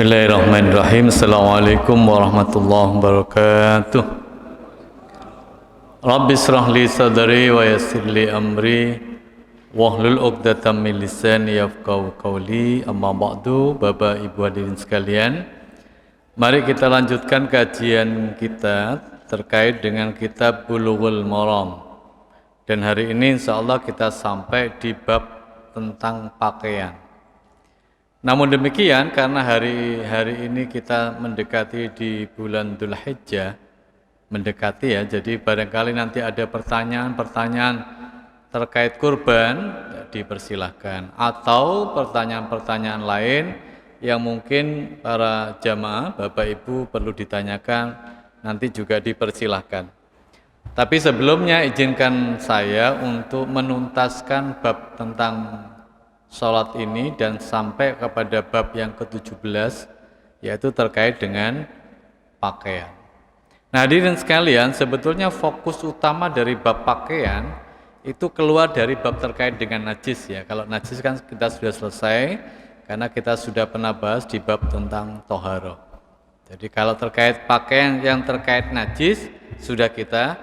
Bismillahirrahmanirrahim. Assalamualaikum warahmatullahi wabarakatuh. Rabbi israh li sadri wa yassir li amri wahlul 'uqdatam min lisani yafqahu qawli. Amma ba'du, Bapak Ibu hadirin sekalian, mari kita lanjutkan kajian kita terkait dengan kitab Bulughul Maram. Dan hari ini insyaallah kita sampai di bab tentang pakaian. Namun demikian, karena hari ini kita mendekati di bulan Dzulhijjah, mendekati ya, jadi barangkali nanti ada pertanyaan-pertanyaan terkait kurban, dipersilahkan. Atau pertanyaan-pertanyaan lain yang mungkin para jamaah, Bapak Ibu perlu ditanyakan, nanti juga dipersilahkan. Tapi sebelumnya izinkan saya untuk menuntaskan bab tentang sholat ini dan sampai kepada bab yang ke-17, yaitu terkait dengan pakaian. Nah, hadirin sekalian, sebetulnya fokus utama dari bab pakaian itu keluar dari bab terkait dengan najis ya. Kalau najis kan kita sudah selesai karena kita sudah pernah bahas di bab tentang toharoh. Jadi kalau terkait pakaian yang terkait najis sudah kita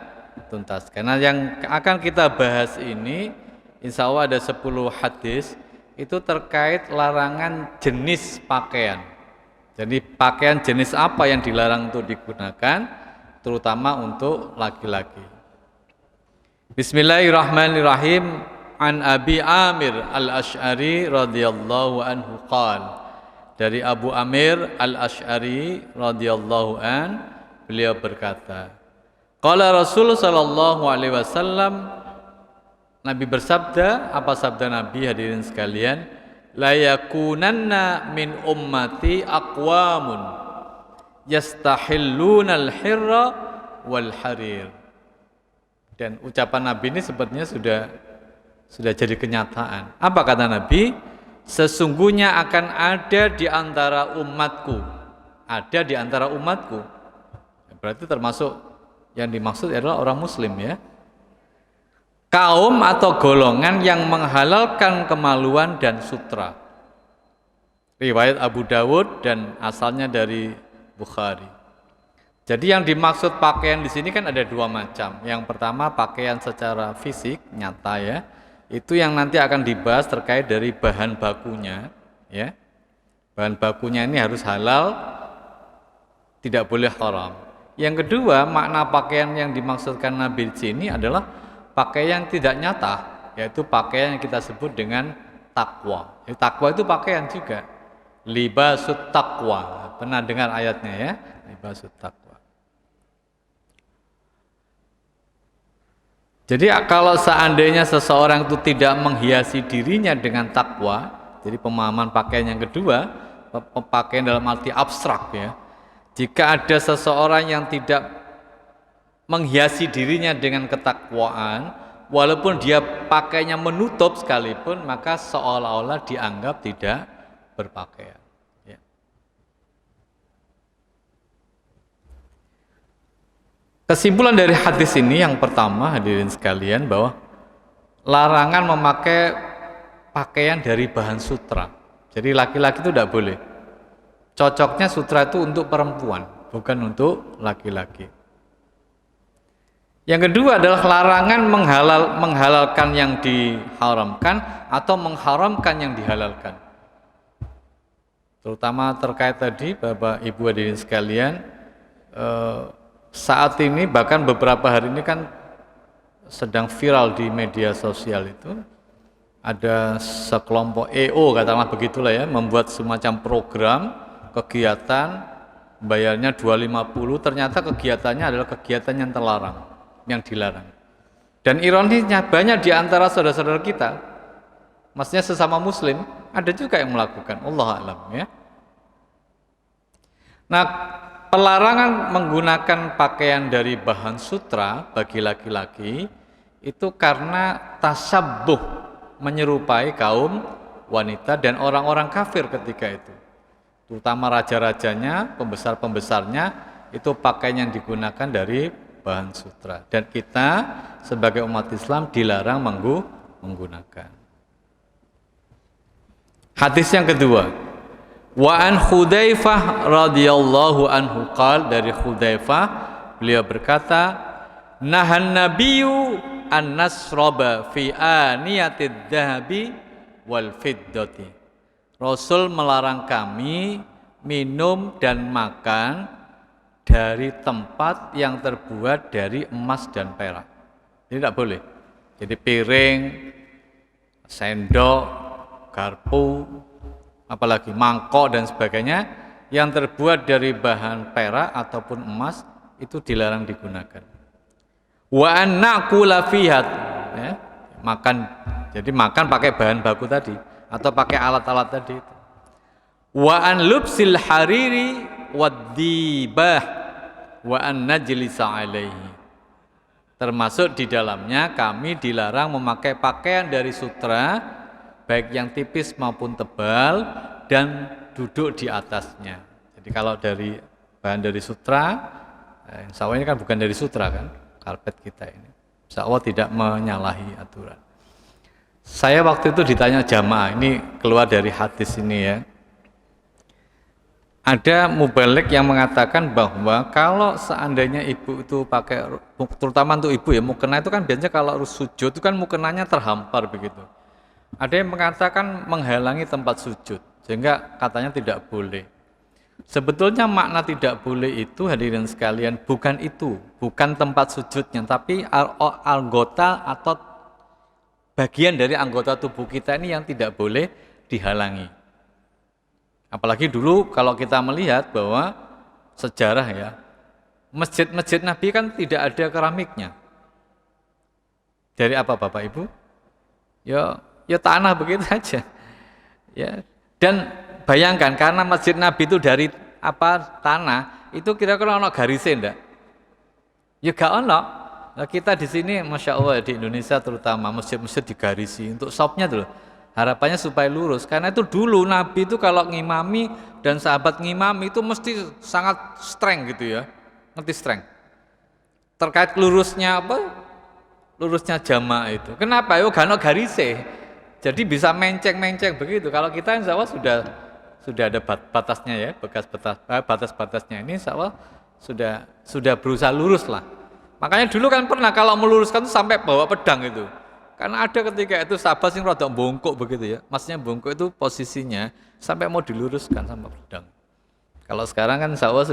tuntas. Karena yang akan kita bahas ini insya Allah ada 10 hadis itu terkait larangan jenis pakaian. Jadi pakaian jenis apa yang dilarang untuk digunakan, terutama untuk laki-laki. Bismillahirrahmanirrahim. An Abi Amir Al-Asy'ari radhiyallahu anhu qala. Dari Abu Amir Al-Asy'ari radhiyallahu an, beliau berkata, qala Rasul sallallahu alaihi wasallam, Nabi bersabda, apa sabda Nabi hadirin sekalian? La yakunanna min ummati aqwamun yastahilluna al-hirra wal harir. Dan ucapan Nabi ini sepertinya sudah jadi kenyataan. Apa kata Nabi? Sesungguhnya akan ada di antara umatku. Ada di antara umatku. Berarti termasuk yang dimaksud adalah orang muslim ya. Kaum atau golongan yang menghalalkan kemaluan dan sutra. Riwayat Abu Dawud dan asalnya dari Bukhari. Jadi yang dimaksud pakaian di sini kan ada dua macam. Yang pertama pakaian secara fisik nyata ya. Itu yang nanti akan dibahas terkait dari bahan bakunya ya. Bahan bakunya ini harus halal, tidak boleh haram. Yang kedua, makna pakaian yang dimaksudkan Nabi di sini adalah pakaian tidak nyata, yaitu pakaian yang kita sebut dengan takwa. Takwa itu pakaian juga. Libasut taqwa. Pernah dengar ayatnya ya? Libasut taqwa. Jadi kalau seandainya seseorang itu tidak menghiasi dirinya dengan takwa, jadi pemahaman pakaian yang kedua, pakaian dalam arti abstrak ya. Jika ada seseorang yang tidak menghiasi dirinya dengan ketakwaan, walaupun dia pakainya menutup sekalipun, maka seolah-olah dianggap tidak berpakaian. Ya. Kesimpulan dari hadis ini yang pertama, hadirin sekalian, bahwa larangan memakai pakaian dari bahan sutra. Jadi laki-laki itu tidak boleh. Cocoknya sutra itu untuk perempuan, bukan untuk laki-laki. Yang kedua adalah larangan menghalalkan yang diharamkan atau mengharamkan yang dihalalkan. Terutama terkait tadi Bapak Ibu hadirin sekalian, saat ini bahkan beberapa hari ini kan sedang viral di media sosial itu ada sekelompok EO katakanlah begitulah ya, membuat semacam program kegiatan bayarnya 250, ternyata kegiatannya adalah kegiatan yang terlarang, yang dilarang. Dan ironisnya banyak di antara saudara-saudara kita, maksudnya sesama muslim, ada juga yang melakukan, Allah a'lam ya. Nah, pelarangan menggunakan pakaian dari bahan sutra bagi laki-laki itu karena tasabbuh, menyerupai kaum wanita dan orang-orang kafir ketika itu. Terutama raja-rajanya, pembesar-pembesarnya, itu pakaian yang digunakan dari bahan sutra, dan kita sebagai umat Islam dilarang menggunakan. Hadis yang kedua, Wa an Hudzaifah radhiyallahu anhu qal, dari Hudzaifah beliau berkata, nahan nabiyyu an nasraba fi aniyatid dhahabi wal fiddati. Rasul melarang kami minum dan makan dari tempat yang terbuat dari emas dan perak. Ini tidak boleh. Jadi piring, sendok, garpu, apalagi mangkok dan sebagainya yang terbuat dari bahan perak ataupun emas itu dilarang digunakan. Wa an naqula fiha, ya, makan, jadi makan pakai bahan baku tadi atau pakai alat-alat tadi. Wa an lubsil hariri wad-dibah wa an najlisa alaihi. Termasuk di dalamnya kami dilarang memakai pakaian dari sutra, baik yang tipis maupun tebal, dan duduk di atasnya. Jadi kalau dari bahan dari sutra, insya Allah ini kan bukan dari sutra kan, karpet kita ini. Insya Allah tidak menyalahi aturan. Saya waktu itu ditanya jamaah, ini keluar dari hadis ini ya. Ada mubalik yang mengatakan bahwa kalau seandainya ibu itu pakai, terutama untuk ibu ya, mukena itu kan biasanya kalau sujud itu kan mukenanya terhampar begitu. Ada yang mengatakan menghalangi tempat sujud, sehingga katanya tidak boleh. Sebetulnya makna tidak boleh itu, hadirin sekalian, bukan itu, bukan tempat sujudnya, tapi anggota atau bagian dari anggota tubuh kita ini yang tidak boleh dihalangi. Apalagi dulu kalau kita melihat bahwa sejarah ya, masjid-masjid Nabi kan tidak ada keramiknya. Dari apa Bapak Ibu? Ya tanah begitu aja. Ya. Dan bayangkan karena masjid Nabi itu dari tanah, itu kira-kira ono garisnya enggak? Ya gak ono. Nah, kita di sini Masya Allah di Indonesia terutama masjid-masjid digarisi untuk shopnya tuh. Harapannya supaya lurus, karena itu dulu Nabi itu kalau ngimami dan sahabat ngimami itu mesti sangat streng gitu ya, ngerti streng. Terkait lurusnya apa? Lurusnya jamaah itu. Kenapa? Yo gak ono garise. Jadi bisa menceng-menceng begitu. Kalau kita insya Allah sudah ada batasnya ya, batas-batasnya ini insya Allah sudah berusaha lurus lah. Makanya dulu kan pernah kalau meluruskan itu sampai bawa pedang itu. Karena ada ketika itu sahabat yang rada bongkok begitu ya. Maksudnya bongkok itu posisinya sampai mau diluruskan sama pedang. Kalau sekarang kan insya Allah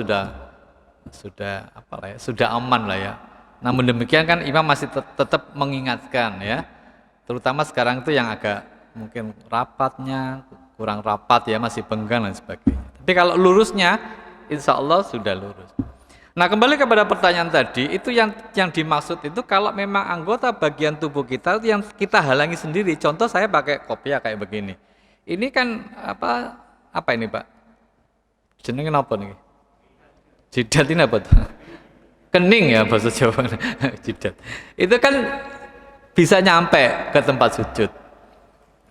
sudah aman lah ya. Namun demikian kan imam masih tetap mengingatkan ya. Terutama sekarang itu yang agak mungkin rapatnya kurang rapat ya, masih benggang dan sebagainya. Tapi kalau lurusnya insya Allah sudah lurus. Nah kembali kepada pertanyaan tadi, itu yang dimaksud itu kalau memang anggota bagian tubuh kita itu yang kita halangi sendiri. Contoh saya pakai kopiah kayak begini. Ini kan apa ini Pak? Jenengnya apa nih? Jidat ini apa tuh? Kening ya bahasa Jawa. Jidat. Itu kan bisa nyampe ke tempat sujud.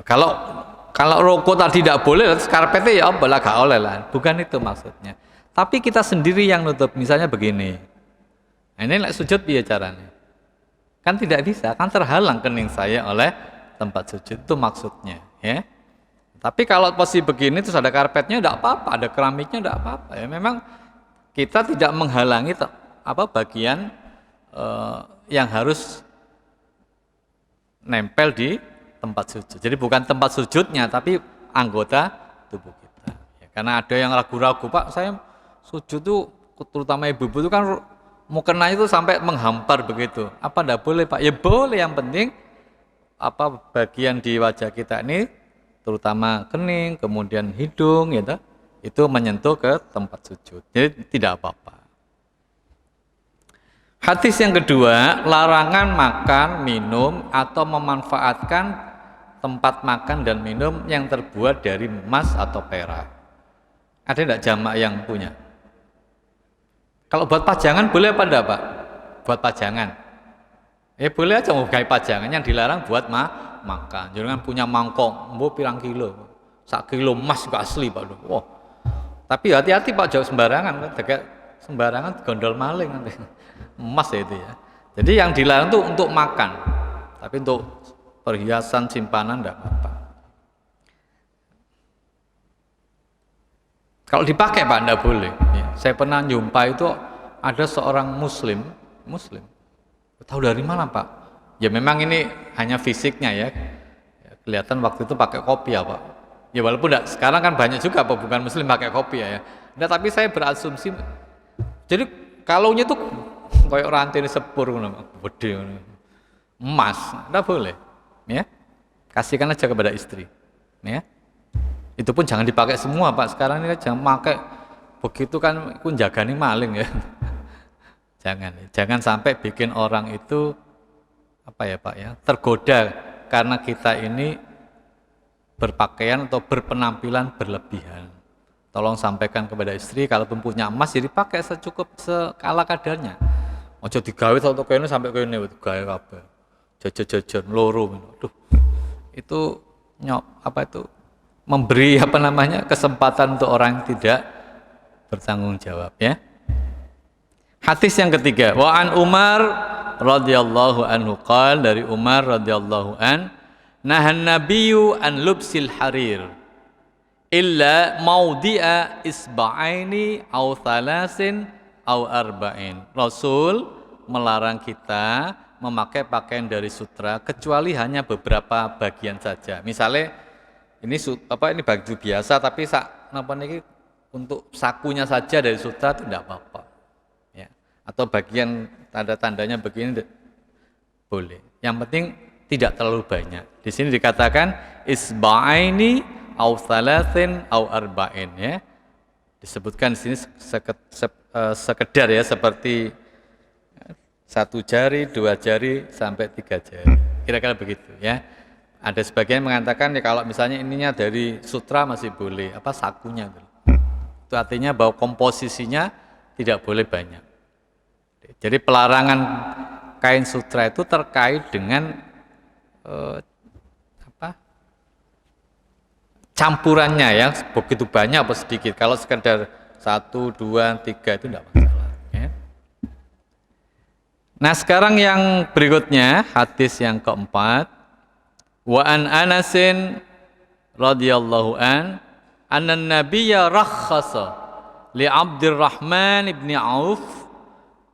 Kalau rokok tadi tidak boleh, karpetnya ya apalah gak oleh lah. Bukan itu maksudnya. Tapi kita sendiri yang nutup, misalnya begini. Nah, ini sujud piye caranya? Kan tidak bisa, kan terhalang kening saya oleh tempat sujud, itu maksudnya, ya. Tapi kalau posisi begini terus ada karpetnya tidak apa-apa, ada keramiknya tidak apa-apa. Ya memang kita tidak menghalangi bagian yang harus nempel di tempat sujud. Jadi bukan tempat sujudnya, tapi anggota tubuh kita. Ya, karena ada yang ragu-ragu, Pak, saya sujud tuh terutama ibu-ibu itu kan mukenanya itu sampai menghampar begitu. Apa enggak boleh Pak? Ya boleh, yang penting bagian di wajah kita ini terutama kening, kemudian hidung gitu, itu menyentuh ke tempat sujud. Jadi tidak apa-apa. Hadis yang kedua, larangan makan, minum atau memanfaatkan tempat makan dan minum yang terbuat dari emas atau perak. Ada enggak jamaah yang punya? Kalau buat pajangan boleh apa enggak Pak? Buat pajangan. Boleh aja mau gawe pajangan, yang dilarang buat makan. Jangan punya mangkok, mbok pirang kilo. 1 kilo emas kok asli Pak. Wah. Tapi hati-hati Pak, jauh sembarangan, sembarangan gondol maling nanti. Emas ya itu ya. Jadi yang dilarang itu untuk makan. Tapi untuk perhiasan simpanan enggak apa-apa. Kalau dipakai Pak, enggak boleh. Ya. Saya pernah jumpa itu ada seorang muslim. Tahu dari mana Pak? Ya memang ini hanya fisiknya ya. Kelihatan waktu itu pakai kopiah Pak. Ya walaupun enggak, sekarang kan banyak juga Pak bukan muslim pakai kopiah ya. Nah, tapi saya berasumsi, jadi kalaunya tuh kayak rantai sepur gede emas, enggak boleh. Ya. Kasihkan aja kepada istri. Ya. Itu pun jangan dipakai semua Pak. Sekarang ini kan jangan pakai begitu kan pun jagani maling ya. Jangan sampai bikin orang itu apa ya Pak ya, tergoda karena kita ini berpakaian atau berpenampilan berlebihan. Tolong sampaikan kepada istri kalau punya emas jadi pakai secukup sekala kadarnya. Ojo digawe untuk kene sampai kene gawe kabeh. Jajan loro. Aduh. Itu memberi kesempatan untuk orang yang tidak bertanggung jawab ya. Hadis yang ketiga, wa an Umar radhiyallahu anhu qala, dari Umar radhiyallahu an, nahan nabiyyu an lubsil harir illa maudi'a isba'aini aw thalasin aw arba'in. Rasul melarang kita memakai pakaian dari sutra kecuali hanya beberapa bagian saja. Misalnya ini baju biasa tapi untuk sakunya saja dari sutra itu tidak apa-apa. Ya. Atau bagian tanda-tandanya begini boleh. Yang penting tidak terlalu banyak. Di sini dikatakan isba'aini au thalathin au arba'in ya. Disebutkan di sini sekedar ya, seperti 1 jari, 2 jari sampai 3 jari. Kira-kira begitu ya. Ada sebagian mengatakan ya kalau misalnya ininya dari sutra masih boleh, sakunya itu artinya bahwa komposisinya tidak boleh banyak. Jadi pelarangan kain sutra itu terkait dengan campurannya ya, begitu banyak atau sedikit. Kalau sekedar 1, 2, 3 itu tidak masalah ya. Nah sekarang yang berikutnya, hadis yang keempat, wa an Anasin radhiyallahu an anna nabiyya rakhasa li Abdurrahman ibn Auf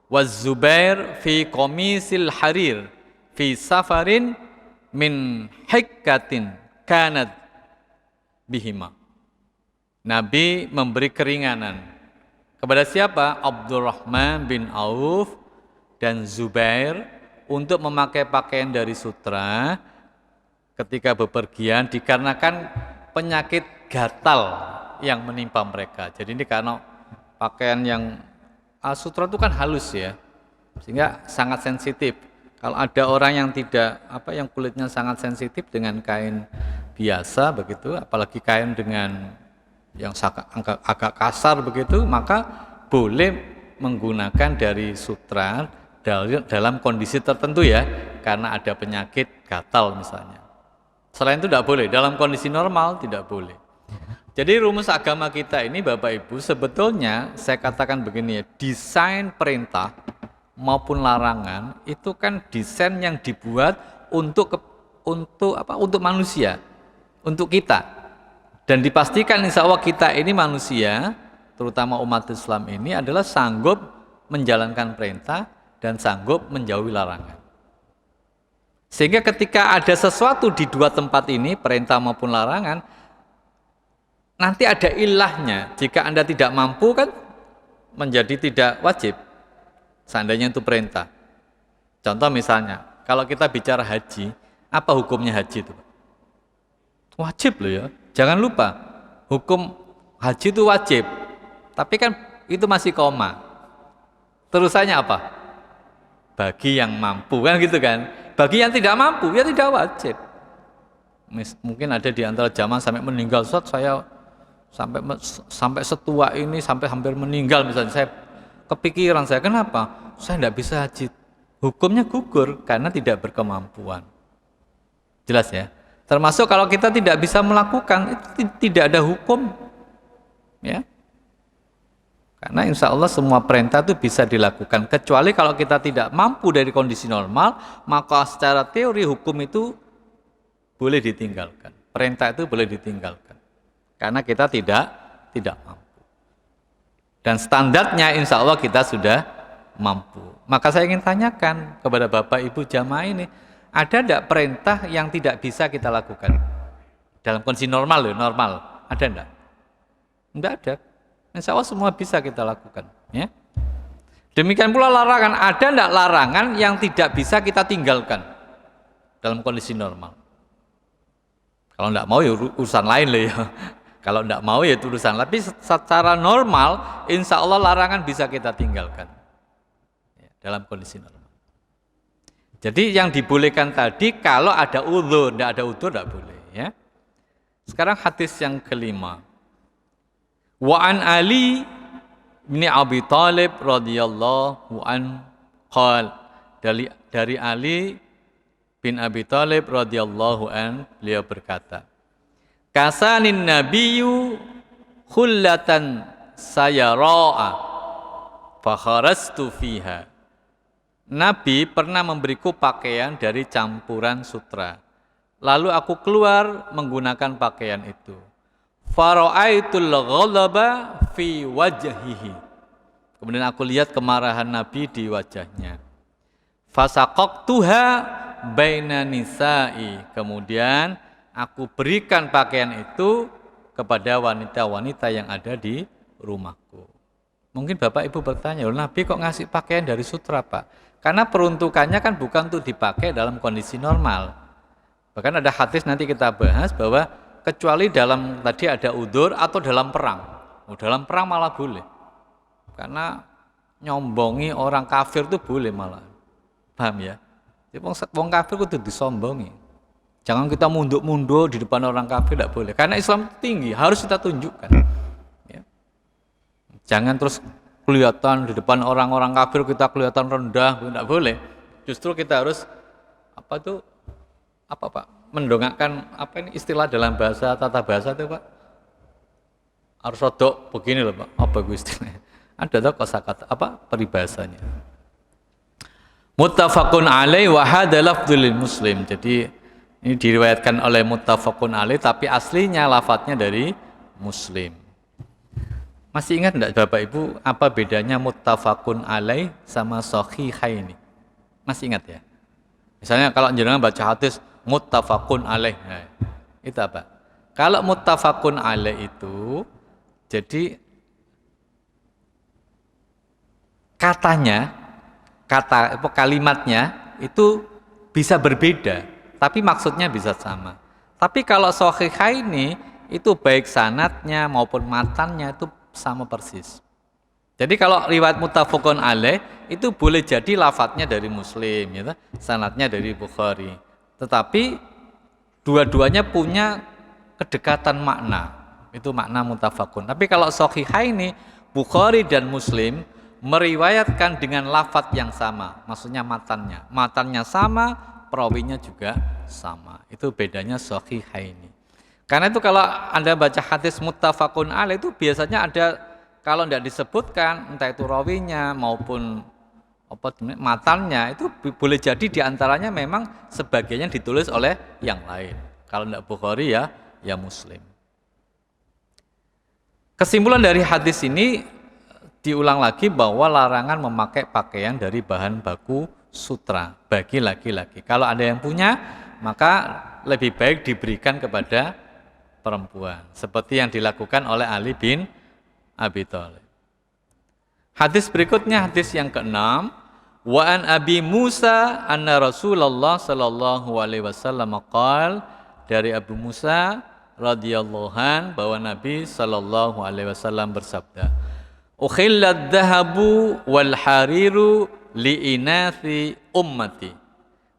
wa Zubair fi qamisil harir fi safarin min hikkatin kanat bihima. Nabi memberi keringanan kepada siapa? Abdurrahman bin Auf dan Zubair untuk memakai pakaian dari sutra ketika bepergian dikarenakan penyakit gatal yang menimpa mereka. Jadi ini karena pakaian yang sutra itu kan halus ya, sehingga sangat sensitif. Kalau ada orang yang yang kulitnya sangat sensitif dengan kain biasa begitu, apalagi kain dengan yang agak kasar begitu, maka boleh menggunakan dari sutra dalam kondisi tertentu ya, karena ada penyakit gatal misalnya. Selain itu tidak boleh, dalam kondisi normal tidak boleh. Jadi rumus agama kita ini Bapak Ibu sebetulnya saya katakan begini ya, desain perintah maupun larangan itu kan desain yang dibuat untuk manusia, untuk kita. Dan dipastikan insya Allah kita ini manusia, terutama umat Islam ini adalah sanggup menjalankan perintah dan sanggup menjauhi larangan. Sehingga ketika ada sesuatu di dua tempat ini, perintah maupun larangan, nanti ada ilahnya. Jika Anda tidak mampu kan menjadi tidak wajib. Seandainya itu perintah. Contoh misalnya, kalau kita bicara haji, apa hukumnya haji itu? Wajib loh ya. Jangan lupa, hukum haji itu wajib. Tapi kan itu masih koma. Terusannya apa? Bagi yang mampu kan gitu kan. Bagi yang tidak mampu ya tidak wajib. Mungkin ada di antara jamaah sampai meninggal, Ustaz, saya sampai setua ini sampai hampir meninggal misalnya, saya kepikiran saya kenapa? Saya tidak bisa haji. Hukumnya gugur karena tidak berkemampuan. Jelas ya? Termasuk kalau kita tidak bisa melakukan itu tidak ada hukum. Ya. Karena insya Allah semua perintah itu bisa dilakukan. Kecuali kalau kita tidak mampu dari kondisi normal, maka secara teori hukum itu boleh ditinggalkan. Perintah itu boleh ditinggalkan. Karena kita tidak mampu. Dan standarnya insya Allah kita sudah mampu. Maka saya ingin tanyakan kepada Bapak Ibu jamaah ini, ada tidak perintah yang tidak bisa kita lakukan? Dalam kondisi normal loh, normal. Ada enggak? Enggak ada. Insya Allah semua bisa kita lakukan. Ya. Demikian pula larangan. Ada enggak larangan yang tidak bisa kita tinggalkan dalam kondisi normal? Kalau enggak mau ya urusan lain loh ya. Kalau enggak mau ya itu urusan. Tapi secara normal, insya Allah larangan bisa kita tinggalkan. Ya, dalam kondisi normal. Jadi yang dibolehkan tadi kalau ada udzur, enggak ada udzur enggak boleh. Ya. Sekarang hadis yang kelima. Wa an Ali bin Abi Thalib radhiyallahu an qal, dari Ali bin Abi Thalib radhiyallahu an, beliau berkata, kasanin nabiyyu khullatan sayara'a fa kharastu fiha. Nabi pernah memberiku pakaian dari campuran sutra. Lalu aku keluar menggunakan pakaian itu. Fara'aitul ghadaba fi wajhihi. Kemudian aku lihat kemarahan Nabi di wajahnya. Fasaqaqtuha baina nisa'i. Kemudian aku berikan pakaian itu kepada wanita-wanita yang ada di rumahku. Mungkin Bapak Ibu bertanya, Nabi kok ngasih pakaian dari sutra, Pak? Karena peruntukannya kan bukan untuk dipakai dalam kondisi normal. Bahkan ada hadis nanti kita bahas bahwa kecuali dalam tadi ada udzur atau dalam perang. Dalam perang malah boleh. Karena nyombongi orang kafir itu boleh malah. Paham ya? Jadi wong kafir itu disombongi. Jangan kita mundur-mundur di depan orang kafir, tidak boleh. Karena Islam itu tinggi, harus kita tunjukkan. Ya. Jangan terus kelihatan di depan orang-orang kafir kita kelihatan rendah, tidak boleh. Justru kita harus Pak? Mendongakkan ini istilah dalam bahasa tata bahasa itu, Pak? Harus rodok begini loh, Pak. Apa itu istilahnya? Ada tuh kosakata peribahasanya. Muttafaqun alaih wa hadza lafdzul Muslim. Jadi ini diriwayatkan oleh muttafaqun alaih tapi aslinya lafadznya dari Muslim. Masih ingat enggak Bapak Ibu apa bedanya muttafaqun alaih sama sahihaini? Masih ingat ya? Misalnya kalau jenengan baca hadis muttafaqun alaih. Nah, itu apa? Kalau muttafaqun alaih itu jadi kalimatnya itu bisa berbeda, tapi maksudnya bisa sama. Tapi kalau sahihaini itu baik sanadnya maupun matannya itu sama persis. Jadi kalau riwayat muttafaqun alaih itu boleh jadi lafadznya dari Muslim, ya, sanadnya dari Bukhari. Tetapi dua-duanya punya kedekatan makna. Itu makna muttafaqun. Tapi kalau sahihaini Bukhari dan Muslim meriwayatkan dengan lafadz yang sama, maksudnya matannya sama, perawinya juga sama. Itu bedanya sahihaini. Karena itu kalau Anda baca hadis muttafaqun alaih itu biasanya ada, kalau tidak disebutkan entah itu rawinya maupun matannya, itu boleh jadi diantaranya memang sebagiannya ditulis oleh yang lain. Kalau tidak Bukhari ya Muslim. Kesimpulan dari hadis ini diulang lagi bahwa larangan memakai pakaian dari bahan baku sutra bagi laki-laki. Kalau ada yang punya, maka lebih baik diberikan kepada perempuan, seperti yang dilakukan oleh Ali bin Abi Thalib. Hadis berikutnya, hadis yang keenam, wa an Abi Musa anna Rasulullah sallallahu alaihi wasallam qala, dari Abu Musa radhiyallahu an bahwa Nabi sallallahu alaihi wasallam bersabda, ukhillat dhahabu wal hariru li inathi ummati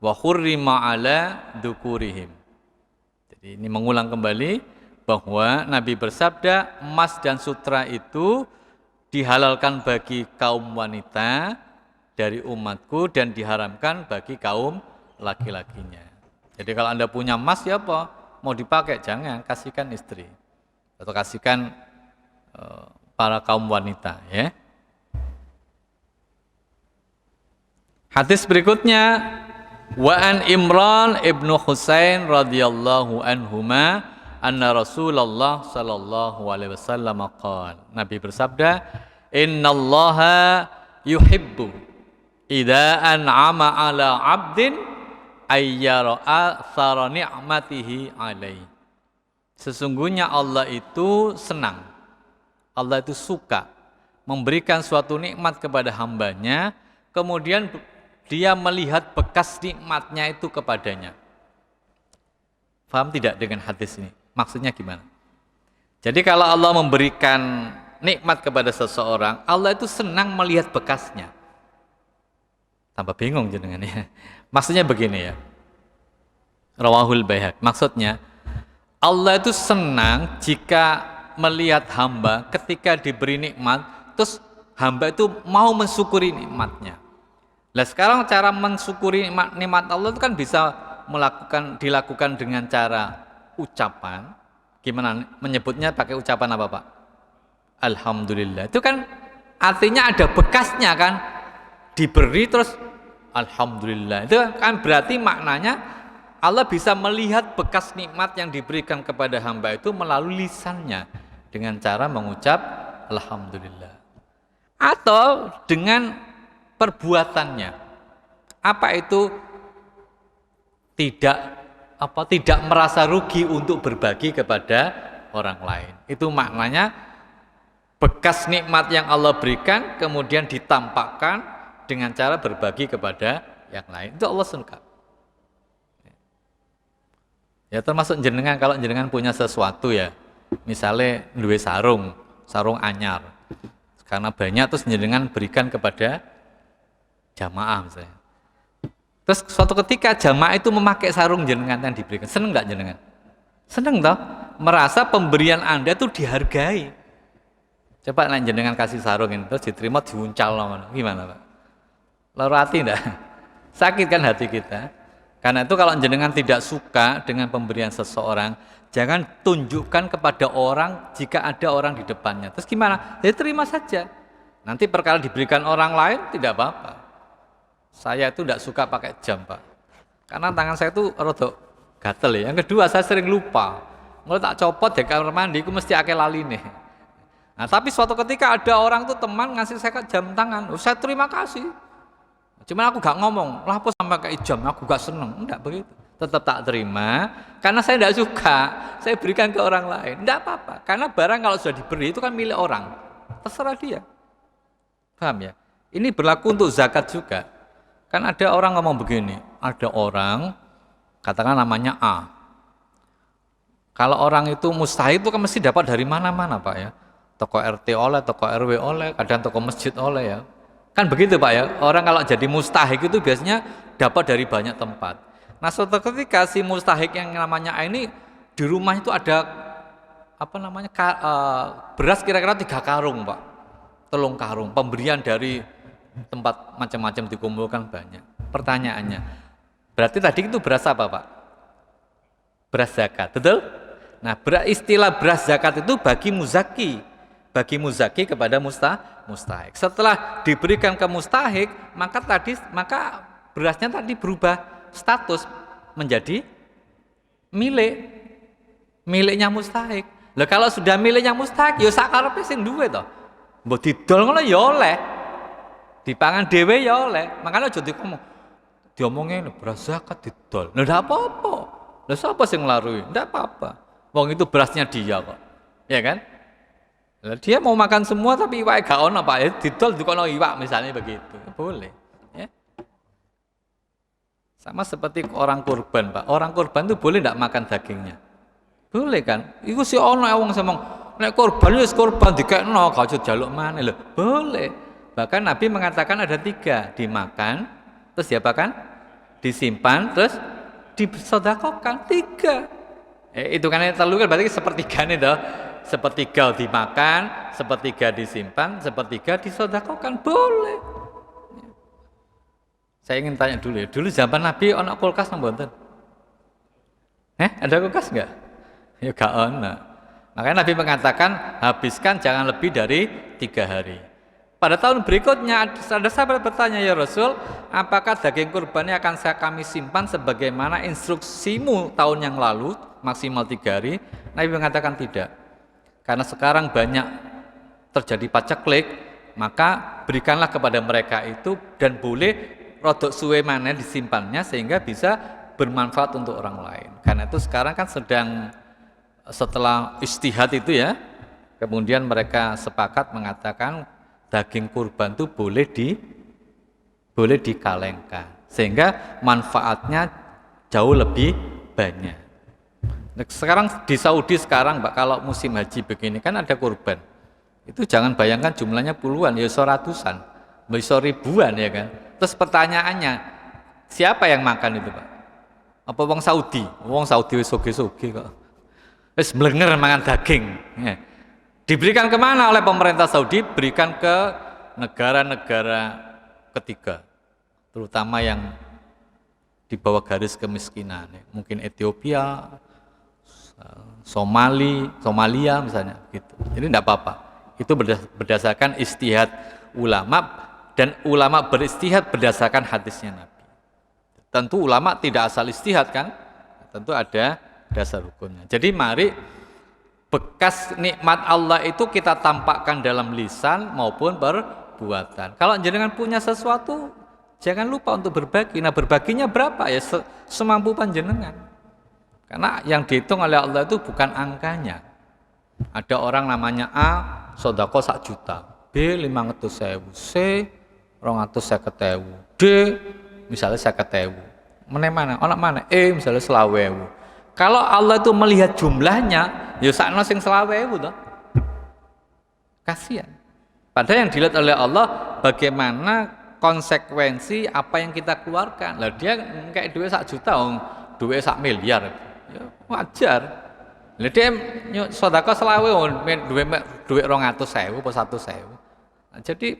wa hurrima ala dukurihim. Jadi ini mengulang kembali bahwa Nabi bersabda emas dan sutra itu dihalalkan bagi kaum wanita dari umatku dan diharamkan bagi kaum laki-lakinya. Jadi kalau Anda punya emas ya apa? Mau dipakai jangan, kasihkan istri atau kasihkan para kaum wanita, ya. Hadis berikutnya, wa an Imran ibnu Husain radhiyallahu anhuma anna Rasulullah sallallahu alaihi wasallam qala, Nabi bersabda, Innallaha yuhibbu idza an'ama 'ala 'abdin ayyara athara ni'matihi 'alaihi. Sesungguhnya Allah itu senang. Allah itu suka memberikan suatu nikmat kepada hambanya, kemudian dia melihat bekas nikmatnya itu kepadanya. Paham tidak dengan hadis ini? Maksudnya gimana? Jadi kalau Allah memberikan nikmat kepada seseorang, Allah itu senang melihat bekasnya. Tambah bingung jenengan ya. Maksudnya begini ya. Rawahul Baihaqi. Maksudnya Allah itu senang jika melihat hamba ketika diberi nikmat, terus hamba itu mau mensyukuri nikmatnya. Nah sekarang cara mensyukuri nikmat Allah itu kan bisa dilakukan dengan cara ucapan. Gimana menyebutnya pakai ucapan apa Pak? Alhamdulillah. Itu kan artinya ada bekasnya kan, diberi terus alhamdulillah. Itu kan berarti maknanya Allah bisa melihat bekas nikmat yang diberikan kepada hamba itu melalui lisannya dengan cara mengucap alhamdulillah. Atau dengan perbuatannya. Apa itu? Tidak merasa rugi untuk berbagi kepada orang lain. Itu maknanya bekas nikmat yang Allah berikan kemudian ditampakkan dengan cara berbagi kepada yang lain. Itu Allah suka. Ya termasuk jenengan, kalau jenengan punya sesuatu ya, misalnya duwe sarung anyar. Karena banyak terus jenengan berikan kepada jamaah misalnya. Terus suatu ketika jamaah itu memakai sarung jenengan yang diberikan, seneng nggak jenengan? Seneng toh? Merasa pemberian Anda itu dihargai. Coba nek jenengan kasih sarung ini terus diterima diuncal gimana Pak? Lara hati enggak? Sakit kan hati kita? Karena itu kalau jenengan tidak suka dengan pemberian seseorang, jangan tunjukkan kepada orang jika ada orang di depannya. Terus gimana? Jadi terima saja. Nanti perkara diberikan orang lain tidak apa-apa. Saya itu tidak suka pakai jam Pak, karena tangan saya itu rada gatel ya. Yang kedua saya sering lupa, kalau tak copot di kamar mandi, aku mesti akeh lali nih. Nah tapi suatu ketika ada orang tuh teman ngasih saya jam tangan, saya terima kasih. Cuman aku gak ngomong, lah apa sampai kayak jam, aku gak seneng, enggak begitu. Tetap tak terima, karena saya tidak suka, saya berikan ke orang lain, enggak apa-apa. Karena barang kalau sudah diberi itu kan milik orang, terserah dia. Paham ya? Ini berlaku untuk zakat juga. Kan ada orang ngomong begini, ada orang, katakan namanya A. Kalau orang itu mustahik itu kan mesti dapat dari mana-mana Pak ya. Toko RT oleh, toko RW oleh, kadang toko masjid oleh ya. Kan begitu Pak ya, orang kalau jadi mustahik itu biasanya dapat dari banyak tempat. Nah suatu ketika si mustahik yang namanya A ini, di rumah itu ada beras kira-kira 3 karung Pak. 3 karung, pemberian dari tempat macam-macam dikumpulkan banyak. Pertanyaannya, berarti tadi itu beras apa Pak? Beras zakat, betul? Nah istilah beras zakat itu bagi muzaki kepada mustahik. Setelah diberikan ke mustahik, maka berasnya tadi berubah status menjadi miliknya mustahik. Lah kalau sudah miliknya mustahik, ya sakarepe sing duwe to. Mbok didol ngono ya oleh. Dipangan dhewe ya oleh. Makanya aja diomongin beras zakat didol. Lah ndak apa-apa. Lah sapa sing nglarui? Ndak apa-apa. Wong itu berasnya dia kok. Ya kan? Lah dia mau makan semua tapi iwake gak ono Pak ya, didol dikono iwak misalnya begitu. Boleh, ya. Sama seperti orang kurban, Pak. Orang kurban itu boleh ndak makan dagingnya? Boleh kan? Iku si ono wong semong nek kurban wis kurban dikekno gak usah jaluk maneh lho. Boleh. Bahkan Nabi mengatakan ada 3, dimakan, terus diapakan? Disimpan, terus disedekahkan 3. Itu kan yang terlalu kan berarti sepertiga nih toh. Sepertiga dimakan, sepertiga disimpan, sepertiga disedekahkan, boleh. Saya ingin tanya dulu ya. Dulu zaman Nabi ana kulkas nang mboten? Ada kulkas enggak? Ya gak ana. Makanya Nabi mengatakan habiskan jangan lebih dari 3 hari. Pada tahun berikutnya ada sahabat bertanya, ya Rasul, apakah daging kurbannya akan kami simpan sebagaimana instruksimu tahun yang lalu maksimal 3 hari? Nabi mengatakan tidak, karena sekarang banyak terjadi paceklik, maka berikanlah kepada mereka itu, dan boleh rodok suwe mana disimpannya sehingga bisa bermanfaat untuk orang lain. Karena itu sekarang kan sedang setelah istihad itu ya, kemudian mereka sepakat mengatakan daging kurban itu boleh dikalengkan sehingga manfaatnya jauh lebih banyak. Sekarang di Saudi sekarang Mbak, kalau musim haji begini kan ada kurban. Itu jangan bayangkan jumlahnya puluhan, ya ratusan, bisa ribuan ya kan. Terus pertanyaannya, siapa yang makan itu Pak? Apa wong Saudi? Wong Saudi wis soge-soge kok. Wis mlenger mangan daging. Ya. Diberikan kemana oleh pemerintah Saudi? Berikan ke negara-negara ketiga, terutama yang di bawah garis kemiskinan. Mungkin Ethiopia, Somalia misalnya gitu. Jadi tidak apa-apa. Itu berdasarkan istihad ulama, dan ulama beristihad berdasarkan hadisnya Nabi. Tentu ulama tidak asal istihad kan? Tentu ada dasar hukumnya. Jadi mari bekas nikmat Allah itu kita tampakkan dalam lisan maupun perbuatan. Kalau jenengan punya sesuatu, jangan lupa untuk berbagi. Nah, berbaginya berapa ya? Semampu panjenengan. Karena yang dihitung oleh Allah itu bukan angkanya. Ada orang namanya A, sodako 1 juta, B 500.000, C 250.000, D misalnya 50.000. Mana? Orang mana? E misalnya 20.000. Kalau Allah itu melihat jumlahnya, ya sakno sing 20.000 toh. Kasihan. Padahal yang dilihat oleh Allah bagaimana konsekuensi apa yang kita keluarkan. Lah dia kayak duit 1 juta, duit 1 miliar. Ya, wajar. Lah dia sedekah 20.000, duit 200.000 atau 1.000. Nah, jadi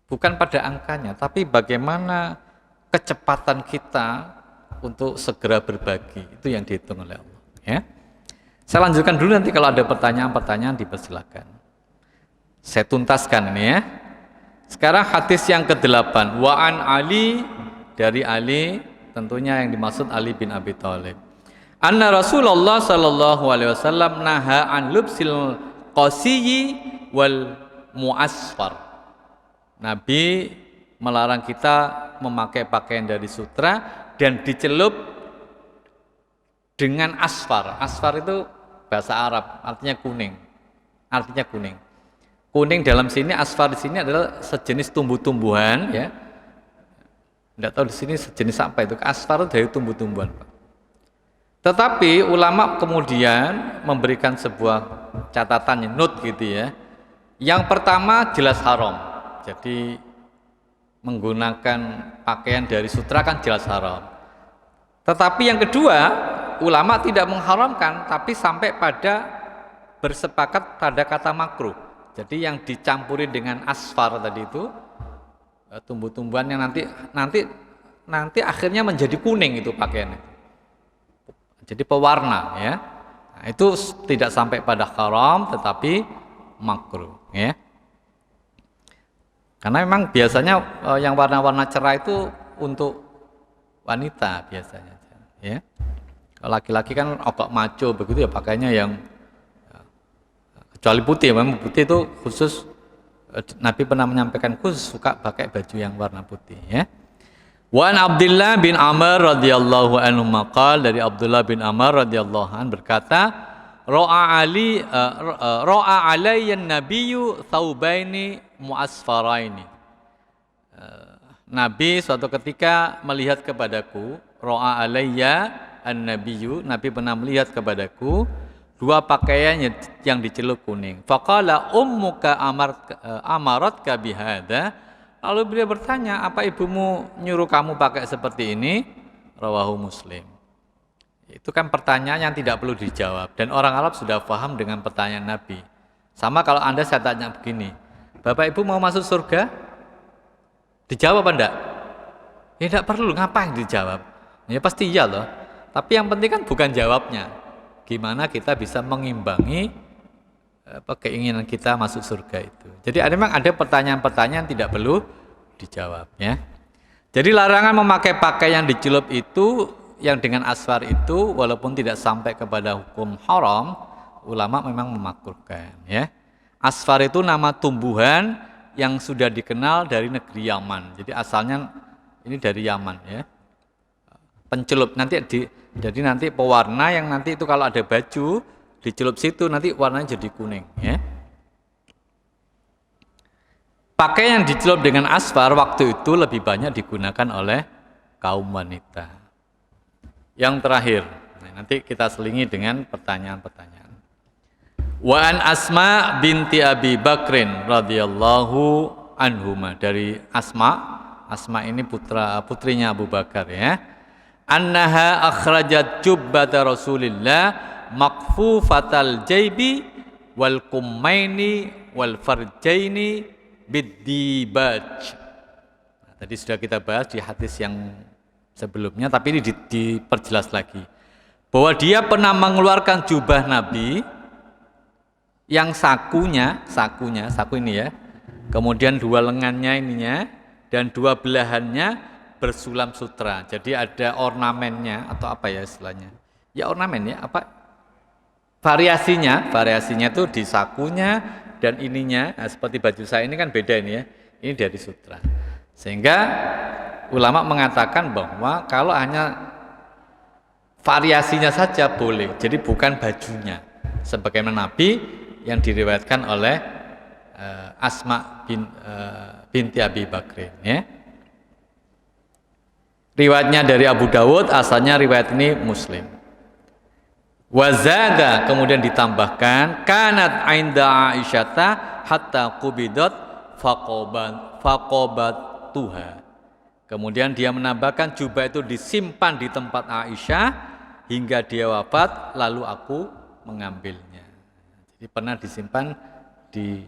bukan pada angkanya, tapi bagaimana kecepatan kita untuk segera berbagi, itu yang dihitung oleh Allah. Ya. Saya lanjutkan dulu, nanti kalau ada pertanyaan-pertanyaan dipersilakan. Saya tuntaskan ini ya. Sekarang hadis yang ke-8. Wa an Ali, dari Ali, tentunya yang dimaksud Ali bin Abi Thalib. Anna Rasulullah sallallahu alaihi wasallam naha an lubsil qasiyyi wal muasfar. Nabi melarang kita memakai pakaian dari sutra dan dicelup dengan asfar. Asfar itu bahasa Arab, artinya kuning. Artinya kuning. Kuning dalam sini, asfar di sini adalah sejenis tumbuh-tumbuhan ya. Tidak tahu di sini sejenis apa itu. Asfar itu dari tumbuh-tumbuhan, Pak. Tetapi ulama kemudian memberikan sebuah catatan, note gitu ya. Yang pertama jelas haram. Jadi menggunakan pakaian dari sutra kan jelas haram. Tetapi yang kedua, ulama tidak mengharamkan, tapi sampai pada bersepakat pada kata makruh. Jadi yang dicampuri dengan asfar tadi itu tumbuh-tumbuhan yang nanti akhirnya menjadi kuning itu pakaian itu. Jadi pewarna ya. Nah, itu tidak sampai pada haram tetapi makruh ya. Karena memang biasanya yang warna-warna cerah itu untuk wanita biasanya ya. Kalau laki-laki kan agak maco begitu ya, pakainya yang kecuali putih, memang putih itu khusus. Nabi pernah menyampaikan khusus suka pakai baju yang warna putih ya. Wa an Abdullah bin Amr radhiyallahu anhu maqal, dari Abdullah bin Amr radhiyallahu anhu berkata, ra'a alayya an-nabiyyu thawbaini muasfaraini. Nabi suatu ketika melihat kepadaku, ra'a alayya an-nabiyyu, Nabi pernah melihat kepadaku 2 pakaian yang dicelup kuning. Faqala ummuka amaratka bihadza. Lalu beliau bertanya, apa ibumu nyuruh kamu pakai seperti ini? Rawahu Muslim. Itu kan pertanyaan yang tidak perlu dijawab, dan orang Arab sudah paham dengan pertanyaan Nabi. Sama kalau Anda saya tanya begini, Bapak Ibu mau masuk surga? Dijawab apa enggak? Ya enggak perlu, ngapain dijawab? Ya pasti iya loh. Tapi yang penting kan bukan jawabnya. Gimana kita bisa mengimbangi keinginan kita masuk surga itu. Jadi memang ada pertanyaan-pertanyaan tidak perlu dijawab ya. Jadi larangan memakai pakaian dicelup itu yang dengan asfar itu walaupun tidak sampai kepada hukum haram, ulama memang memakruhkan ya. Asfar itu nama tumbuhan yang sudah dikenal dari negeri Yaman. Jadi asalnya ini dari Yaman ya. Pencelup jadi nanti pewarna yang nanti itu kalau ada baju dicelup situ nanti warnanya jadi kuning ya. Pakaian yang dicelup dengan asfar waktu itu lebih banyak digunakan oleh kaum wanita. Yang terakhir, nanti kita selingi dengan pertanyaan-pertanyaan. Wa an Asma binti Abi Bakrin radhiyallahu anhuma, dari Asma ini putrinya Abu Bakar ya. Annaha akhrajat jubbata Rasulillah makfufatal jaybi wal kummaini wal farjaini bidibaj. Nah, tadi sudah kita bahas di hadis yang sebelumnya, tapi ini diperjelas lagi bahwa dia pernah mengeluarkan jubah Nabi yang saku ini ya, kemudian dua lengannya ininya dan dua belahannya bersulam sutra. Jadi ada ornamennya atau apa ya istilahnya? Ya ornamen ya, apa? Variasinya itu di sakunya dan ininya, nah, seperti baju saya ini kan beda ini ya. Ini dari sutra. Sehingga ulama mengatakan bahwa kalau hanya variasinya saja boleh. Jadi bukan bajunya. Sebagaimana Nabi yang diriwayatkan oleh Asma binti Abi Bakrin ya. Riwayatnya dari Abu Dawud, asalnya riwayat ini Muslim. Wazada, kemudian ditambahkan kanat ainda Aisyata hatta qubidat faqobat tuha. Kemudian dia menambahkan jubah itu disimpan di tempat Aisyah hingga dia wafat, lalu aku mengambilnya. Jadi pernah disimpan di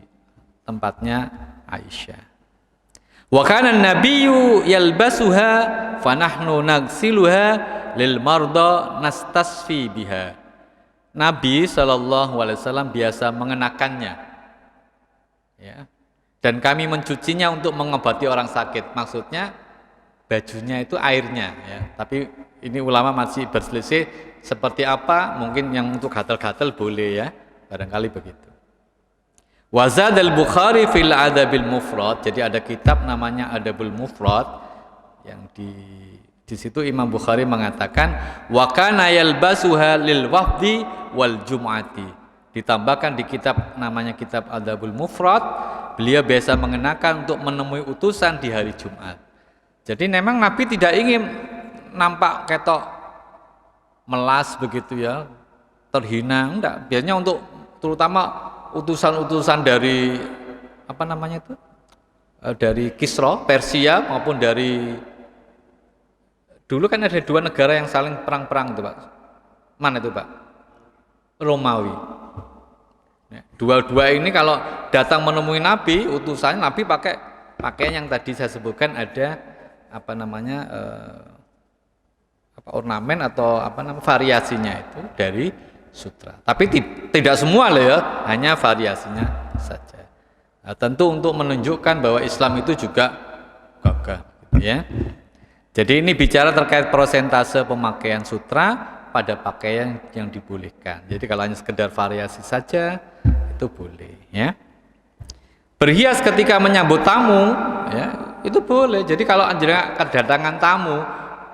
tempatnya Aisyah. Wa kana an-nabiyyu yalbasuha fa nahnu nagsiluha lil marda nastasfi biha. Nabi SAW biasa mengenakannya ya. Dan kami mencucinya untuk mengobati orang sakit. Maksudnya bajunya itu airnya ya. Tapi ini ulama masih berselisih seperti apa, mungkin yang untuk gatal-gatal boleh ya, barangkali begitu. Wazad al-Bukhari fil Adabil Mufrad, jadi ada kitab namanya Adabul Mufrad yang di situ Imam Bukhari mengatakan wa kana yalbasuha lil wafdi wal jum'ati. Ditambahkan di kitab namanya kitab Adabul Mufrad, beliau biasa mengenakan untuk menemui utusan di hari Jumat. Jadi memang Nabi tidak ingin nampak ketok melas begitu ya, terhina, enggak. Biasanya untuk terutama utusan-utusan dari apa namanya itu? Dari Kisra, Persia maupun dari dulu kan ada dua negara yang saling perang-perang itu Pak. Mana itu Pak? Romawi. Dua-dua ini kalau datang menemui Nabi, utusannya Nabi pakai pakaian yang tadi saya sebutkan, ada apa namanya ornamen atau apa namanya variasinya itu dari sutra. Tapi tidak semua loh ya, hanya variasinya saja. Nah, tentu untuk menunjukkan bahwa Islam itu juga gagah, gitu ya. Jadi ini bicara terkait persentase pemakaian sutra pada pakaian yang dibolehkan. Jadi kalau hanya sekedar variasi saja itu boleh ya. Berhias ketika menyambut tamu ya, itu boleh. Jadi kalau anjirnya kedatangan tamu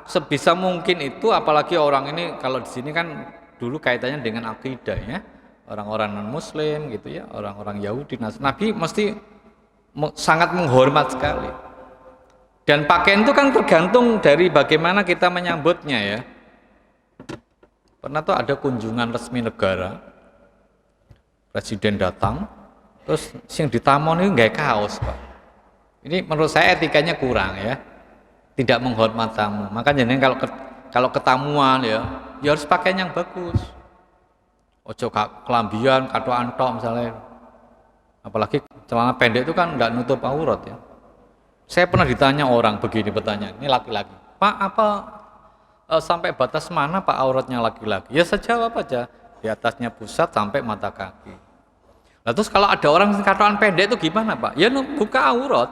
sebisa mungkin itu, apalagi orang ini kalau di sini kan dulu kaitannya dengan akidah ya. Orang-orang non muslim gitu ya, orang-orang Yahudi. Nabi mesti sangat menghormat sekali. Dan pakaian itu kan tergantung dari bagaimana kita menyambutnya ya. Pernah tuh ada kunjungan resmi negara, presiden datang, terus yang ditamu ini nggak kaos Pak. Ini menurut saya etikanya kurang ya, tidak menghormat tamu. Makanya kalau ketamuan ya harus pakaian yang bagus. Ojo kelambian, kado antok misalnya. Apalagi celana pendek itu kan nggak nutup aurat ya. Saya pernah ditanya orang begini pertanyaan, ini laki-laki, Pak apa sampai batas mana Pak auratnya laki-laki? Ya saya jawab aja, di atasnya pusat sampai mata kaki. Nah terus kalau ada orang katoan pendek itu gimana Pak? Ya buka aurat.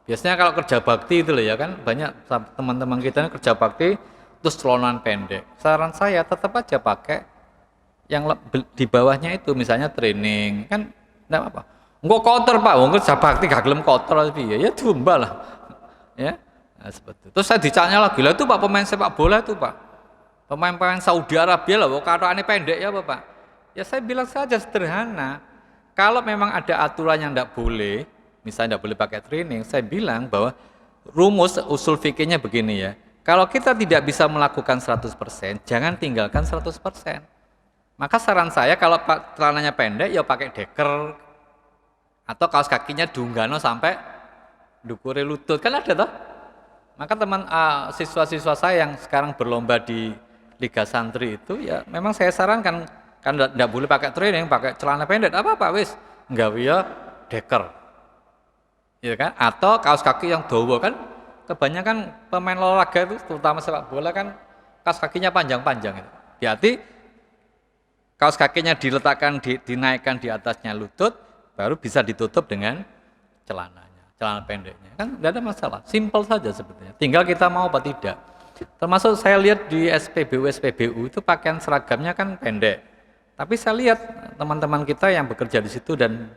Biasanya kalau kerja bakti itu loh ya kan, banyak teman-teman kita kerja bakti terus celonan pendek. Saran saya tetap aja pakai yang di bawahnya itu, misalnya training kan Enggak apa-apa. Engko kotor Pak, wong kerja bakti gak gelem kotor piye? Ya domba lah. Ya. Nah, seperti itu. Terus saya dicanya lagi, lah itu Pak pemain sepak bola itu Pak. Pemain-pemain Saudi Arabia lah, kataannya pendek ya Pak. Ya saya bilang saja sederhana. Kalau memang ada aturan yang tidak boleh, misalnya tidak boleh pakai training, saya bilang bahwa rumus usul fikihnya begini ya. Kalau kita tidak bisa melakukan 100%, jangan tinggalkan 100%. Maka saran saya kalau celananya pendek ya pakai deker atau kaos kakinya dunggano sampai dukure lutut, kan ada toh? Maka teman siswa-siswa saya yang sekarang berlomba di Liga Santri itu ya memang saya sarankan kan tidak boleh pakai training, pakai celana pendek, apa wis enggak ya deker, ya kan? Atau kaos kaki yang dawa kan, kebanyakan pemain olahraga itu, terutama sepak bola kan kaos kakinya panjang-panjang itu. Hati-hati kaos kakinya diletakkan, dinaikkan di atasnya lutut, baru bisa ditutup dengan celananya, celana pendeknya, kan tidak ada masalah, simpel saja sebetulnya. Tinggal kita mau apa tidak. Termasuk saya lihat di SPBU itu pakaian seragamnya kan pendek. Tapi saya lihat teman-teman kita yang bekerja di situ dan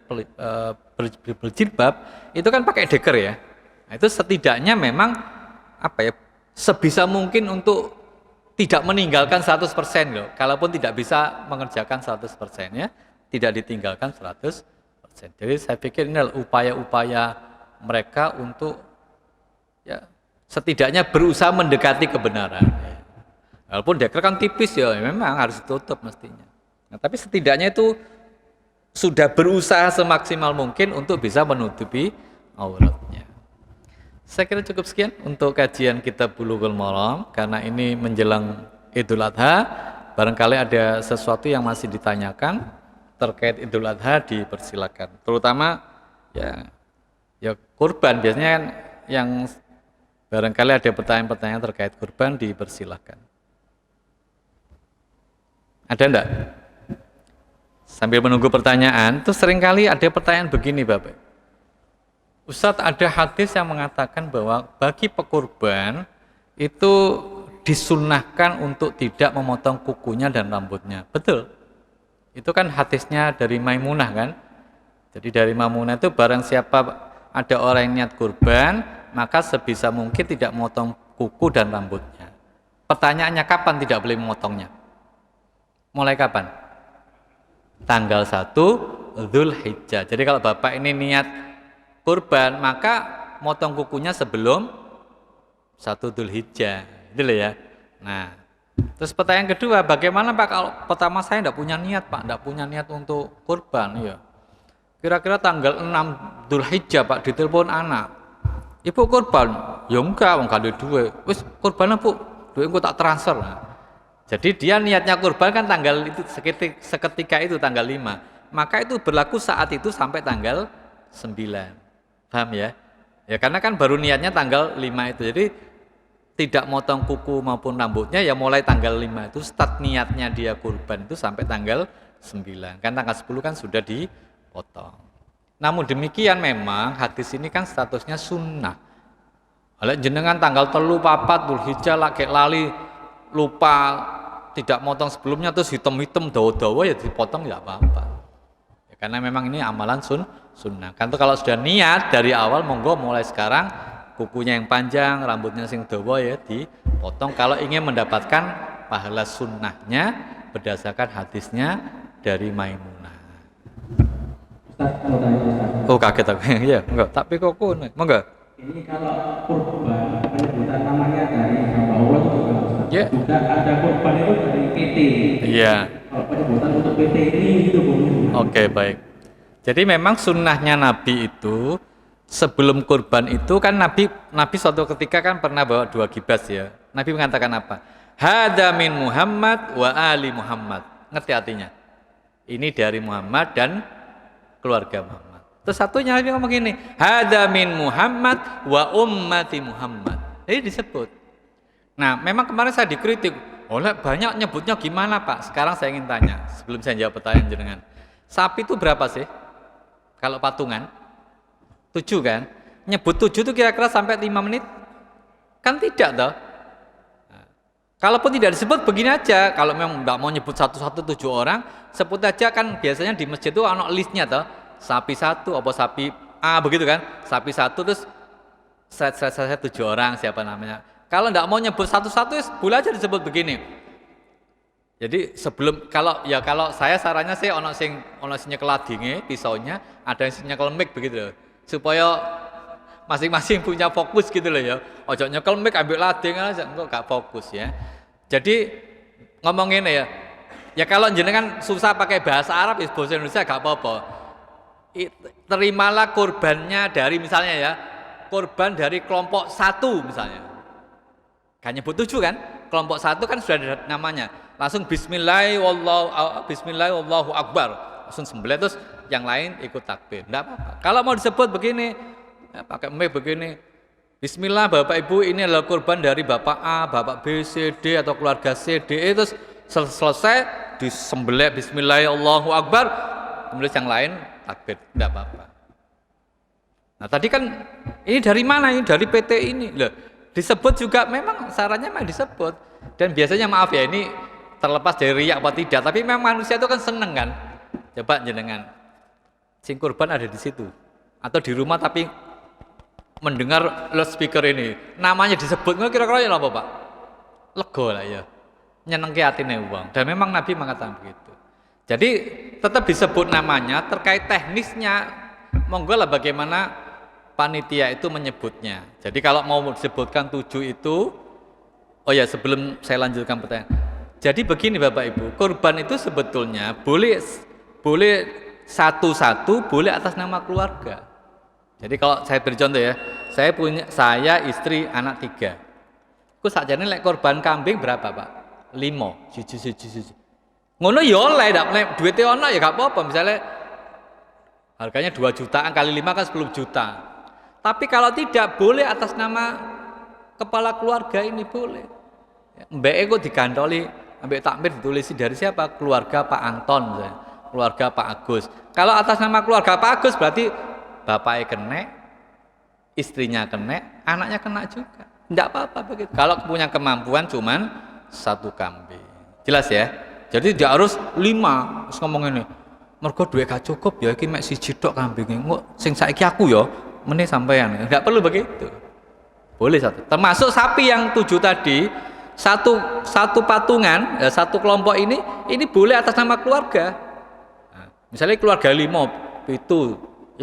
berjilbab itu kan pakai deker ya. Nah, itu setidaknya memang apa ya, sebisa mungkin untuk tidak meninggalkan 100% loh. Kalaupun tidak bisa mengerjakan 100% ya, tidak ditinggalkan 100%. Jadi saya pikir ini adalah upaya-upaya mereka untuk ya setidaknya berusaha mendekati kebenaran. Walaupun deker kan tipis ya, memang harus ditutup mestinya. Nah, tapi setidaknya itu sudah berusaha semaksimal mungkin untuk bisa menutupi auratnya. Saya kira cukup sekian untuk kajian kitab Bulughul Maram, karena ini menjelang Idul Adha, barangkali ada sesuatu yang masih ditanyakan terkait Idul Adha dipersilakan. Terutama ya kurban, biasanya kan yang barangkali ada pertanyaan-pertanyaan terkait kurban dipersilakan. Ada enggak? Sambil menunggu pertanyaan, itu seringkali ada pertanyaan begini Bapak. Ustadz, ada hadis yang mengatakan bahwa bagi pekurban itu disunnahkan untuk tidak memotong kukunya dan rambutnya. Betul? Itu kan hadisnya dari Maimunah kan? Jadi dari Maimunah itu barang siapa ada orang yang niat kurban, maka sebisa mungkin tidak memotong kuku dan rambutnya. Pertanyaannya kapan tidak boleh memotongnya? Mulai kapan? Tanggal 1 Dzulhijjah. Jadi kalau Bapak ini niat kurban, maka motong kukunya sebelum 1 Dzulhijjah. Gitu loh ya. Nah, terus pertanyaan kedua, bagaimana Pak kalau pertama saya tidak punya niat Pak, tidak punya niat untuk kurban ya. Kira-kira tanggal 6 Dzulhijjah Pak ditelepon anak. Ibu kurban? Ya enggak, enggak ada duit. Wis kurban Bu, duit engko tak transfer. Nah, jadi dia niatnya kurban kan tanggal itu seketika itu tanggal 5. Maka itu berlaku saat itu sampai tanggal 9. Paham ya? Ya karena kan baru niatnya tanggal 5 itu. Jadi tidak motong kuku maupun rambutnya ya mulai tanggal 5 itu start niatnya dia kurban itu sampai tanggal 9. Kan tanggal 10 kan sudah dipotong. Namun demikian memang hadis ini kan statusnya sunnah. Oleh jenengan tanggal 3 4 Dzulhijjah lagi lali lupa tidak motong sebelumnya terus hitam-hitam dawa-dawa ya dipotong ya apa-apa. Ya, karena memang ini amalan sunnah. Kan tuh kalau sudah niat dari awal monggo mulai sekarang kukunya yang panjang, rambutnya sing dawa ya dipotong kalau ingin mendapatkan pahala sunnahnya berdasarkan hadisnya dari Maimunah. Oh kaget aku. Ya, enggak, tapi kok monggo. Ini kalau kurban penyebutan namanya dari hamba Allah juga ya. Sudah ada kurban itu dari PT. Iya. Kalau penyebutan untuk PT ini itu Oke, baik. Jadi memang sunnahnya Nabi itu sebelum kurban itu kan Nabi suatu ketika kan pernah bawa 2 kibas ya. Nabi mengatakan apa? Hada min Muhammad wa ali Muhammad. Ngerti artinya? Ini dari Muhammad dan keluarga Muhammad. Terus satunya Nabi ngomong gini, hada min Muhammad wa ummati Muhammad. Jadi disebut. Nah, memang kemarin saya dikritik, oleh banyak nyebutnya gimana Pak? Sekarang saya ingin tanya, sebelum saya jawab pertanyaan jenengan. Sapi itu berapa sih? Kalau patungan? 7 kan? Nyebut 7 itu kira-kira sampai 5 menit? Kan tidak toh? Nah, kalaupun tidak disebut begini aja, kalau memang tidak mau nyebut satu-satu 7 orang, sebut aja kan biasanya di masjid itu ada listnya toh. sapi satu, apa sapi A begitu kan? Sapi satu terus saya 7 orang siapa namanya. Kalau enggak mau nyebut satu-satu boleh aja disebut begini. Jadi sebelum kalau saya sarannya sih ono sing nyekel ladinge pisaunya, ada yang nyekel mic begitu loh. Supaya masing-masing punya fokus gitu loh ya. Ojo nyekel mic ambil lading aja enggak gak fokus ya. Jadi ngomongin ya. Ya kalau jenengan susah pakai bahasa Arab, bahasa Indonesia gak apa-apa. Terimalah kurbannya dari misalnya ya, kurban dari kelompok 1 misalnya. Gak nyebut 7 kan? Kelompok 1 kan sudah ada namanya. Langsung bismillah wallahu akbar. Langsung sembelih terus yang lain ikut takbir. Enggak apa-apa. Kalau mau disebut begini, ya, pakai mic begini. Bismillah Bapak Ibu, ini adalah kurban dari Bapak A, Bapak B, C, D atau keluarga C, D, E, terus selesai disembelih bismillah Allahu akbar, kemudian yang lain takbir, enggak apa-apa. Nah, tadi kan ini dari mana ini? Dari PT ini. Loh, disebut juga memang sarannya memang disebut. Dan biasanya maaf ya, ini terlepas dari riak apa tidak, tapi memang manusia itu kan seneng kan. Coba jenengan sing kurban ada di situ atau di rumah tapi mendengar loudspeaker ini namanya disebut, kira-kira ya apa Pak? Lega lah ya, nyenengke atine wong. Dan memang Nabi mengatakan begitu. Jadi tetap disebut namanya, terkait teknisnya monggo lah bagaimana panitia itu menyebutnya. Jadi kalau mau disebutkan 7 itu, oh ya sebelum saya lanjutkan pertanyaan. Jadi begini Bapak Ibu, kurban itu sebetulnya boleh satu-satu, boleh atas nama keluarga. Jadi kalau saya beri contoh ya, saya istri anak 3. Ku sakjane lek korban kambing berapa Pak? 5. Siji. Ngono ya oleh, ndak duite ono ya gak apa-apa. Misalnya harganya 2 jutaan kali 5 kan 10 juta. Tapi kalau tidak boleh atas nama kepala keluarga ini boleh. Mbake kok digantoli ambek takmir ditulisi dari siapa? Keluarga Pak Anton misalnya, keluarga Pak Agus. Kalau atas nama keluarga Pak Agus berarti bapaknya kena, istrinya kena, anaknya kena juga. Tidak apa-apa begitu. Kalau punya kemampuan cuman 1 kambing. Jelas ya? Jadi tidak harus 5. Terus ngomong ini, mergo duwe gak cukup ya iki mek 1 tok kambinge. Engko sing saiki aku ya meneh sampean. Enggak perlu begitu. Boleh 1. Termasuk sapi yang 7 tadi, satu patungan, satu kelompok ini boleh atas nama keluarga. Nah, misalnya keluarga 5, itu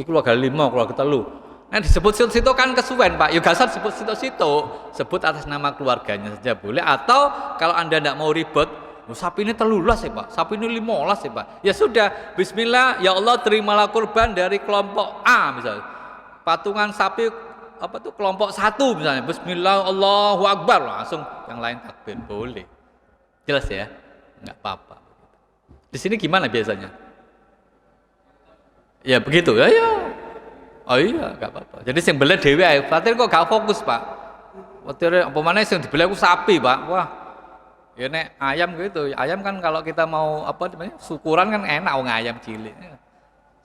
keluarga 5, keluarga 3. Nah disebut situ kan kesuwen Pak. Ya gasar sebut situ, sebut atas nama keluarganya saja boleh. Atau kalau Anda tidak mau ribet, sapi ini 13 ya Pak, sapi ini 15 ya Pak. Ya sudah, bismillah, ya Allah terimalah kurban dari kelompok A misalnya. Patungan sapi kelompok 1 misalnya. Bismillah Allahu akbar, langsung yang lain takbir boleh. Jelas ya? Enggak apa-apa. Di sini gimana biasanya? Ya begitu ya. Oh iya, enggak apa-apa. Jadi sing belah dhewe ae. Berarti kok gak fokus, Pak. Watire apa maneh sing dibelah ku sapi, Pak. Wah. Ya nek ayam gitu. Ayam kan kalau kita mau syukuran kan enak wong ayam cilik.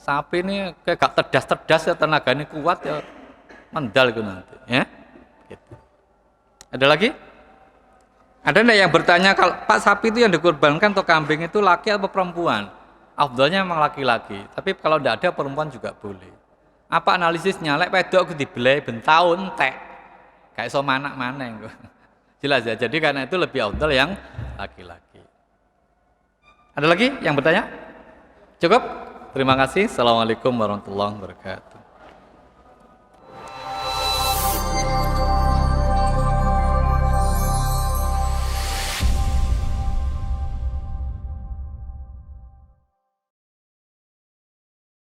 Sapi ini kayak gak terdas-terdas ya, tenaganya kuat ya. Mendal itu nanti, ya. Gitu. Ada lagi? Ada enggak yang bertanya kalau Pak sapi itu yang dikurbankan atau kambing itu laki atau perempuan? Afdalnya memang laki-laki, tapi kalau tidak ada perempuan juga boleh. Apa analisisnya? Lek wedok aku dibelai bentaun entek. Kayak iso manak-maneng. Jelas ya. Jadi karena itu lebih afdal yang laki-laki. Ada lagi yang bertanya? Cukup? Terima kasih. Assalamualaikum warahmatullahi wabarakatuh.